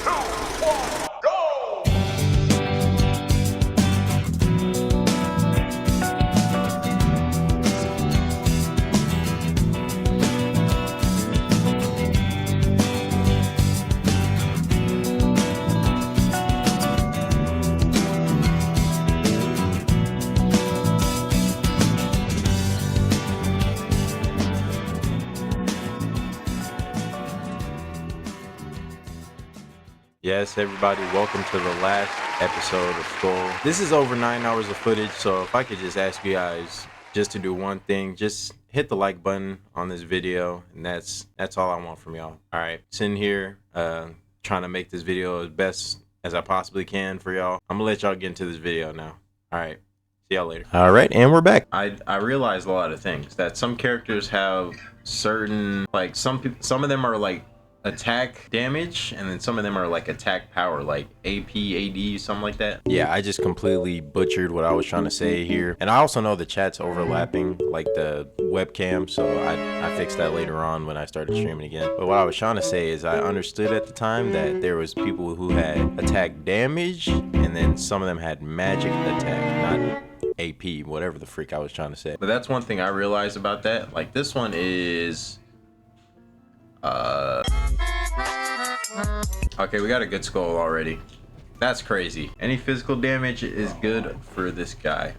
1, go! Yes, everybody, welcome to the last episode of Skull. This is over 9 hours of footage, so if I could just ask you guys just to do one thing, just hit the like button on this video, and that's all I want from y'all. All right, sitting here trying to make this video as best as I possibly can for y'all. I'm gonna let y'all get into this video now. All right, see y'all later. All right, and we're back. I realized a lot of things, that some characters have certain, like, some of them are like attack damage, and then some of them are like attack power, like AP, AD, something like that. Yeah, I just completely butchered what I was trying to say here, and I also know the chat's overlapping like the webcam, so I fixed that later on when I started streaming again. But what I was trying to say is I understood at the time that there was people who had attack damage, and then some of them had magic attack, not AP, whatever the freak I was trying to say. But that's one thing I realized about that. Like, this one is okay, we got a good skull already. That's crazy. Any physical damage is good for this guy.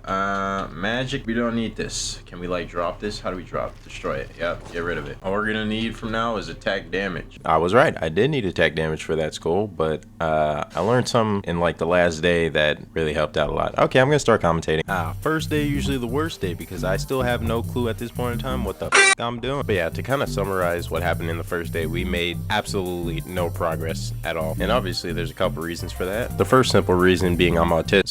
Magic, we don't need this. Can we like drop this? How do we drop? Destroy it. Yep, get rid of it. All we're gonna need from now is attack damage. I was right, I did need attack damage for that skull, but I learned some in like the last day that really helped out a lot. Okay, I'm gonna start commentating. First day usually the worst day, because I still have no clue at this point in time what the f I'm doing. But yeah, to kind of summarize what happened in the first day, we made absolutely no progress at all, and obviously there's a couple reasons for that. The first simple reason being I'm autistic.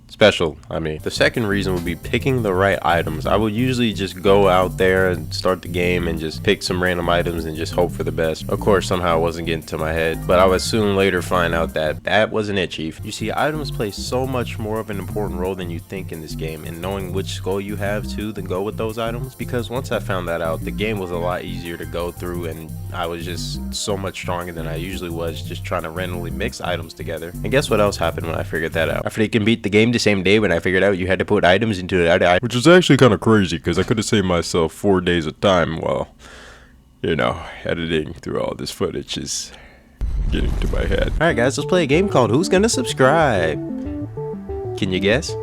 Special, I mean. The second reason would be picking the right items. I would usually just go out there and start the game and just pick some random items and just hope for the best. Of course, somehow it wasn't getting to my head, but I would soon later find out that that wasn't it, chief. You see, items play so much more of an important role than you think in this game, and knowing which skull you have too, then go with those items. Because once I found that out, the game was a lot easier to go through, and I was just so much stronger than I usually was just trying to randomly mix items together. And guess what else happened when I figured that out? I freaking beat the game the same day when I figured out you had to put items into it, which is actually kind of crazy, because I could have saved myself 4 days of time while, you know, editing through all this footage is getting to my head. Alright guys, let's play a game called Who's Gonna Subscribe? Can you guess?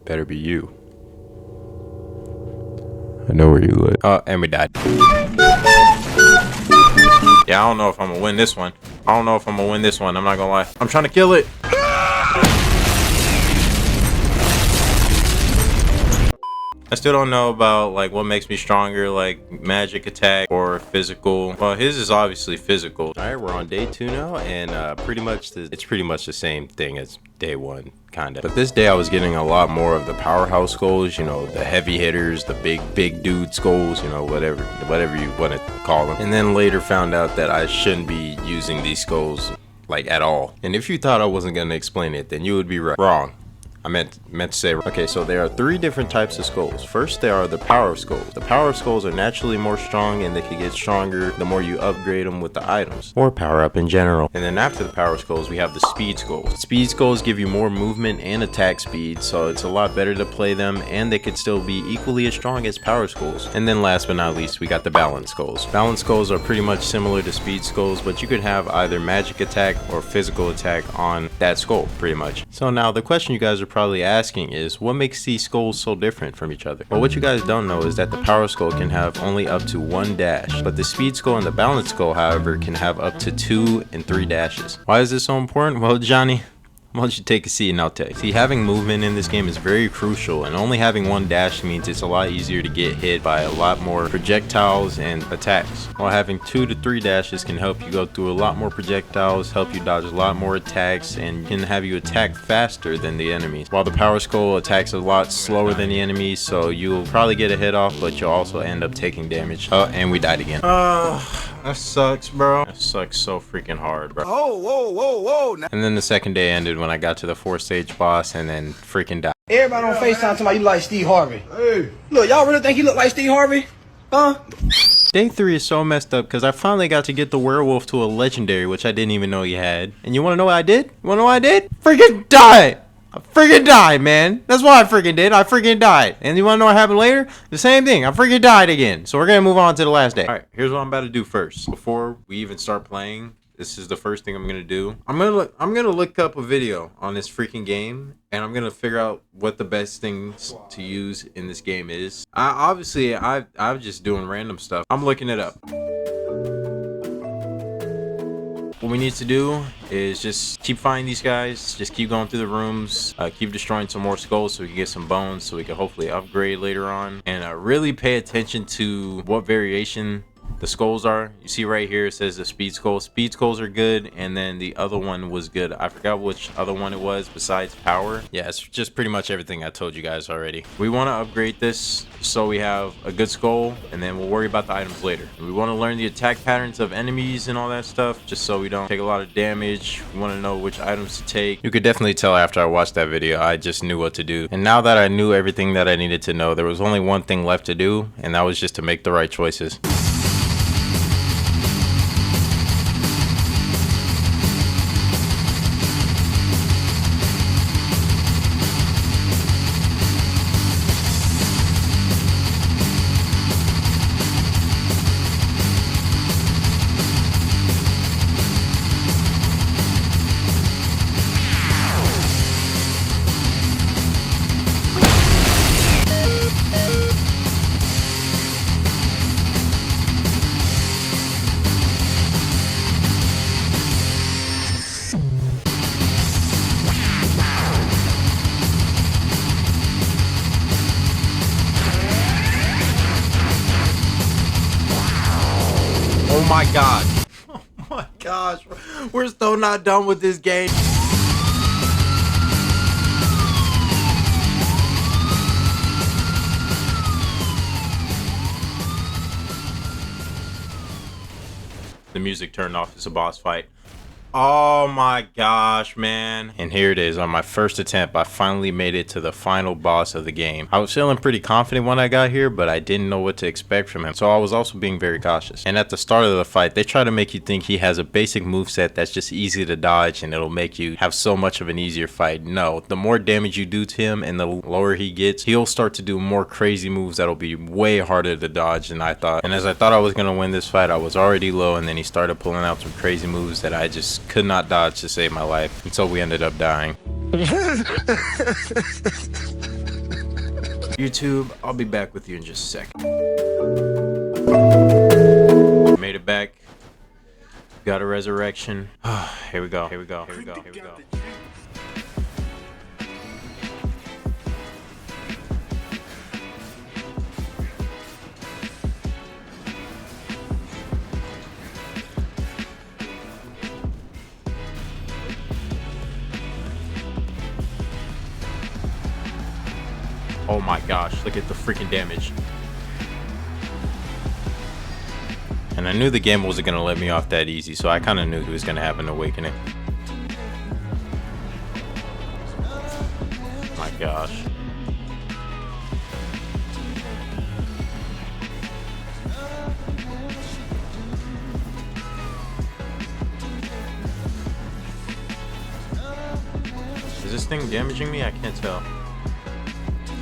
Better be you. I know where you live. Oh, and we died. Yeah, I don't know if I'm gonna win this one. I'm not gonna lie. I'm trying to kill it. I still don't know about like what makes me stronger, like magic attack or physical. Well, his is obviously physical. All right, we're on day 2 now, and it's pretty much the same thing as day 1, kinda. But this day I was getting a lot more of the powerhouse skulls, you know, the heavy hitters, the big dude skulls, you know, whatever you want to call them. And then later found out that I shouldn't be using these skulls like at all. And if you thought I wasn't gonna explain it, then you would be wrong. I meant to say, okay, so there are 3 different types of skulls. First, there are the power skulls. The power skulls are naturally more strong, and they can get stronger the more you upgrade them with the items, or power up in general. And then after the power skulls, we have the speed skulls. Speed skulls give you more movement and attack speed, so it's a lot better to play them, and they could still be equally as strong as power skulls. And then last but not least, we got the balance skulls. Balance skulls are pretty much similar to speed skulls, but you could have either magic attack or physical attack on that skull, pretty much. So now the question you guys are probably asking is, what makes these skulls so different from each other? Well, what you guys don't know is that the power skull can have only up to 1 dash, but the speed skull and the balance skull, however, can have up to 2 and 3 dashes. Why is this so important? Well, Johnny, why don't you take a seat and I'll tell you. See, having movement in this game is very crucial, and only having 1 dash means it's a lot easier to get hit by a lot more projectiles and attacks, while having 2 to 3 dashes can help you go through a lot more projectiles, help you dodge a lot more attacks, and can have you attack faster than the enemies, while the power skull attacks a lot slower than the enemies, so you'll probably get a hit off, but you'll also end up taking damage. Oh, and we died again. That sucks, bro. That sucks so freaking hard, bro. Oh, whoa. And then the second day ended when I got to the 4-stage boss and then freaking died. Everybody on FaceTime talking about you like Steve Harvey. Hey. Look, y'all really think he look like Steve Harvey? Day 3 is so messed up because I finally got to get the werewolf to a legendary, which I didn't even know he had. And you want to know what I did? You want to know what I did? Freaking die! I freaking died, man. That's what I freaking did. I freaking died. And you want to know what happened later? The same thing. I freaking died again. So we're going to move on to the last day. All right, here's what I'm about to do first. Before we even start playing, this is the first thing I'm going to do. I'm going to look up a video on this freaking game, and I'm going to figure out what the best things to use in this game is. I'm just doing random stuff. I'm looking it up. What we need to do is just keep finding these guys, just keep going through the rooms, keep destroying some more skulls so we can get some bones so we can hopefully upgrade later on, and really pay attention to what variation the skulls are. You see right here it says the speed skull. Speed skulls are good, and then the other one was good. I forgot which other one it was besides power. Yeah, it's just pretty much everything I told you guys already. We want to upgrade this so we have a good skull, and then we'll worry about the items later. We want to learn the attack patterns of enemies and all that stuff just so we don't take a lot of damage. We want to know which items to take. You could definitely tell after I watched that video I just knew what to do, and now that I knew everything that I needed to know, there was only one thing left to do, and that was just to make the right choices. Oh my god. Oh my gosh. We're still not done with this game. The music turned off. It's a boss fight. Oh my gosh, man. And here it is. On my first attempt, I finally made it to the final boss of the game. I was feeling pretty confident when I got here, but I didn't know what to expect from him, so I was also being very cautious. And at the start of the fight, they try to make you think he has a basic moveset that's just easy to dodge and it'll make you have so much of an easier fight. No, the more damage you do to him and the lower he gets, he'll start to do more crazy moves that'll be way harder to dodge than I thought. And as I thought I was going to win this fight, I was already low, and then he started pulling out some crazy moves that I just could not dodge to save my life, until we ended up dying. YouTube, I'll be back with you in just a second. Made it back. Got a resurrection. Here we go. Here we go. Here we go. Here we go. Oh my gosh, look at the freaking damage. And I knew the game wasn't going to let me off that easy, so I kind of knew he was going to have an awakening. My gosh. Is this thing damaging me? I can't tell.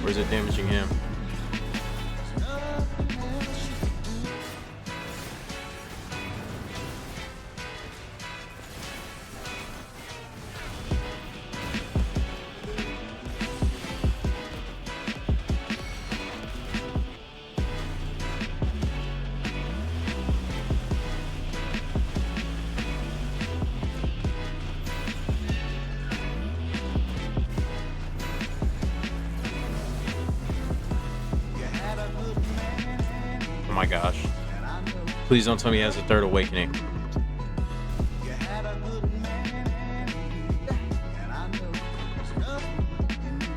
Or is it damaging him? Oh my gosh. Please don't tell me he has a third awakening.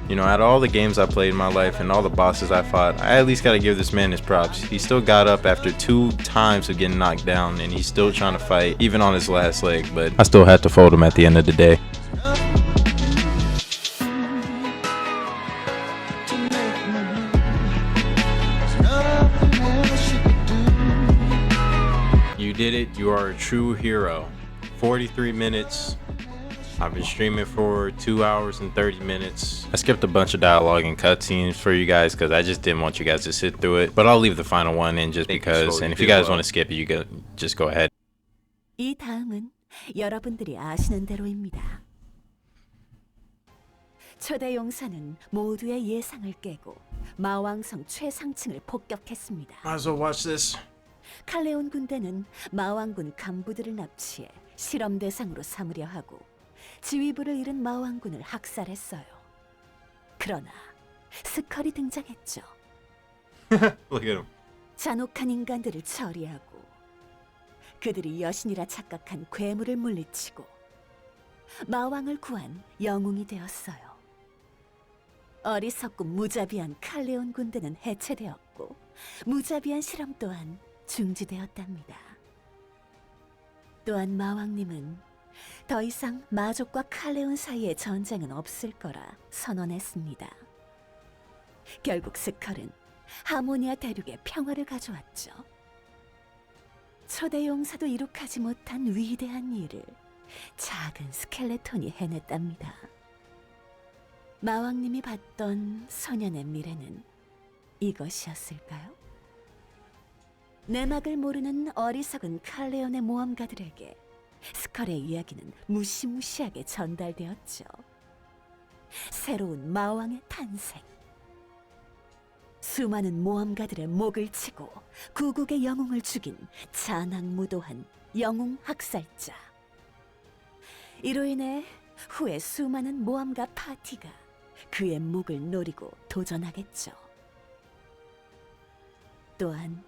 You know, out of all the games I played in my life and all the bosses I fought, I at least gotta give this man his props. He still got up after 2 times of getting knocked down, and he's still trying to fight, even on his last leg, but I still had to fold him at the end of the day. it. You are a true hero. 43 minutes. I've been streaming for 2 hours and 30 minutes. I skipped a bunch of dialogue and cutscenes for you guys because I just didn't want you guys to sit through it. But I'll leave the final one in just because. And if you guys want to skip it, you can just go ahead. 이 다음은 여러분들이 아시는 대로입니다. 초대 용사는 모두의 예상을 깨고 마왕성 최상층을 폭격했습니다. Might as well watch this. 칼레온 군대는 마왕군 간부들을 납치해 실험 대상으로 삼으려 하고 지휘부를 잃은 마왕군을 학살했어요. 그러나 스컬이 등장했죠. Look at him. 잔혹한 인간들을 처리하고 그들이 여신이라 착각한 괴물을 물리치고 마왕을 구한 영웅이 되었어요. 어리석고 무자비한 칼레온 군대는 해체되었고 무자비한 실험 또한 중지되었답니다. 또한 마왕님은 더 이상 마족과 칼레온 사이의 전쟁은 없을 거라 선언했습니다. 결국 스컬은 하모니아 대륙에 평화를 가져왔죠. 초대 용사도 이룩하지 못한 위대한 일을 작은 스켈레톤이 해냈답니다. 마왕님이 봤던 소년의 미래는 이것이었을까요? 내막을 모르는 어리석은 칼레온의 모험가들에게 스컬의 이야기는 무시무시하게 전달되었죠. 새로운 마왕의 탄생. 수많은 모험가들의 목을 치고 구국의 영웅을 죽인 잔악무도한 영웅 학살자. 이로 인해 후에 수많은 모험가 파티가 그의 목을 노리고 도전하겠죠. 또한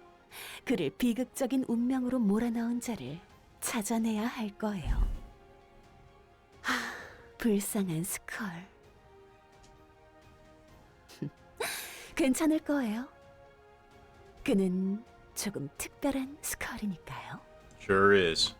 그를 비극적인 운명으로 몰아넣은 자를 찾아내야 할 거예요. 불쌍한 스컬. 괜찮을 거예요. 그는 조금 특별한 스컬이니까요. Sure is.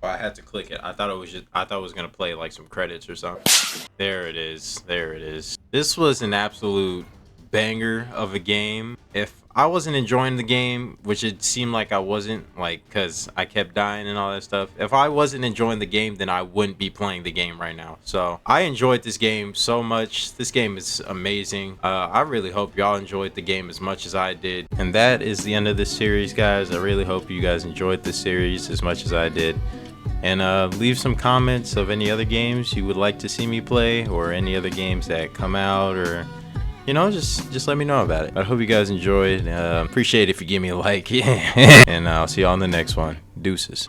I had to click it. I thought it was gonna play like some credits or something. There it is. There it is. This was an absolute banger of a game. If I wasn't enjoying the game, which it seemed like I wasn't, like, cause I kept dying and all that stuff. If I wasn't enjoying the game, then I wouldn't be playing the game right now. So I enjoyed this game so much. This game is amazing. I really hope y'all enjoyed the game as much as I did. And that is the end of this series, guys. I really hope you guys enjoyed this series as much as I did. And leave some comments of any other games you would like to see me play, or any other games that come out, or you know, just let me know about it. I hope you guys enjoyed. Appreciate it if you give me a like. And I'll see you on the next one. Deuces.